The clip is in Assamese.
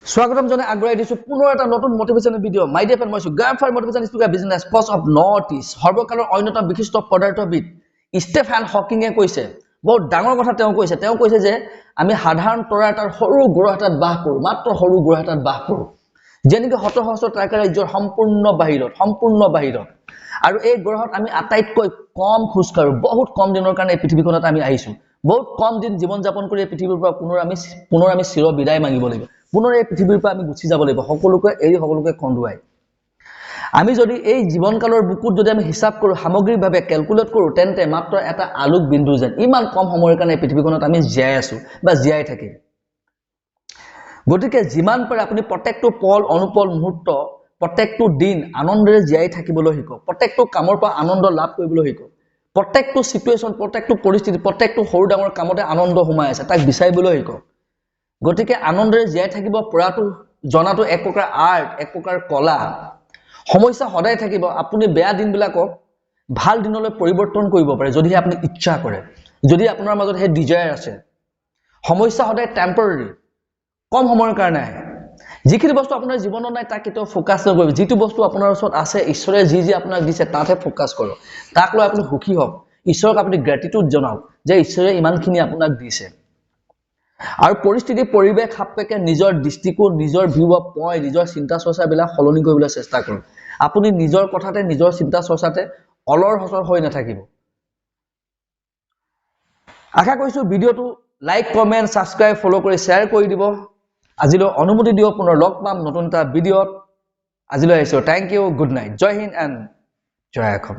স্বাগতম জনাই আগবঢ়াই দিছো পুনৰ এটা নতুন motivational video my dear friend মই গাফাৰ মোটিভেশনাল স্পিকাৰ বিজনেছ পষ্ট অফ নৰ্থ ইষ্ট সৰ্বকালৰ অন্যতম বিশিষ্ট পদাৰ্থবিদ ষ্টিফেন হকিঙে কৈছে বহুত ডাঙৰ কথা তেওঁ কৈছে যে আমি সাধাৰণ তৰা এটাৰ সৰু গ্ৰহ এটাত বাস কৰো মাত্ৰ সৰু গ্ৰহ এটাত বাস কৰো যেনেকৈ হতহস্ত টাকা ৰাজ্যৰ সম্পূৰ্ণ বাহিৰত আৰু এই গ্ৰহত আমি আটাইতকৈ কম খুজকাৰো বহুত কম দিনৰ কাৰণে এই পৃথিৱীখনত আমি আহিছো বহুত কম দিন জীৱন যাপন কৰি এই পৃথিৱীৰ পৰা পুনৰ আমি চিৰ বিদায় মাগিব লাগিব পুনৰ এই পৃথিৱীৰ পৰা আমি গুচি যাব লাগিব সকলোকে খণ্ডুৱাই আমি যদি এই জীৱনকালৰ বুকুত যদি আমি হিসাব কৰো সামগ্ৰিকভাৱে ক্যালকুলেট কৰো তেন্তে মাত্ৰ এটা আলোক বিন্দু যেন ইমান কম সময়ৰ কাৰণে এই পৃথিৱীখনত আমি জীয়াই আছো বা জীয়াই থাকিম গতিকে যিমান পাৰে আপুনি প্ৰত্যেকটো পল অনুপল মুহূৰ্ত প্ৰত্যেকটো দিন আনন্দৰে জীয়াই থাকিবলৈ শিকক প্ৰত্যেকটো কামৰ পৰা আনন্দ লাভ কৰিবলৈ শিকক প্ৰত্যেকটো সিচুৱেশন প্ৰত্যেকটো পৰিস্থিতি প্ৰত্যেকটো সৰু ডাঙৰ কামতে আনন্দ সোমাই আছে তাক বিচাৰিবলৈ শিকক গতিকে আনন্দৰে জীয়াই থাকিব পৰাটো জনাটো এক প্ৰকাৰ আৰ্ট এক প্ৰকাৰ কলা সমস্যা সদায় থাকিব আপুনি বেয়া দিনবিলাকক ভাল দিনলৈ পৰিৱৰ্তন কৰিব পাৰে যদি আপুনি ইচ্ছা কৰে যদি আপোনাৰ মাজত হে ডিজায়াৰ আছে সমস্যা সদায় টেম্পৰাৰী কম সময়ৰ কাৰণে আহে যিখিনি বস্তু আপোনাৰ জীৱনত নাই তাক কেতিয়াও ফোকাস নকৰিব যিটো বস্তু আপোনাৰ ওচৰত আছে ঈশ্বৰে যি আপোনাক দিছে তাতে ফোকাস কৰক তাক লৈ আপুনি সুখী হওক ঈশ্বৰক আপুনি গ্ৰেটিটিউড জনাওক যে ঈশ্বৰে ইমানখিনি আপোনাক দিছে আৰু পৰিস্থিতি পৰিবেশ সাপেক্ষে নিজৰ দৃষ্টিকোণ নিজৰ ভিউ অফ পইণ্ট নিজৰ চিন্তা চৰ্চাবিলাক সলনি কৰিবলৈ চেষ্টা কৰক আপুনি নিজৰ কথাতে নিজৰ চিন্তা চৰ্চাতে অলৰ হচৰ হৈ নাথাকিব আশা কৰিছো ভিডিওটো লাইক কমেন্ট সাবস্ক্ৰাইব ফলো কৰি শেয়াৰ কৰি দিব আজিলৈ অনুমতি দিও পুনৰ লগ পাম নতুন এটা ভিডিওত আজিলৈ আহিছো থ্যাংক ইউ গুড নাইট জয় হিন্দ এণ্ড জয় অসম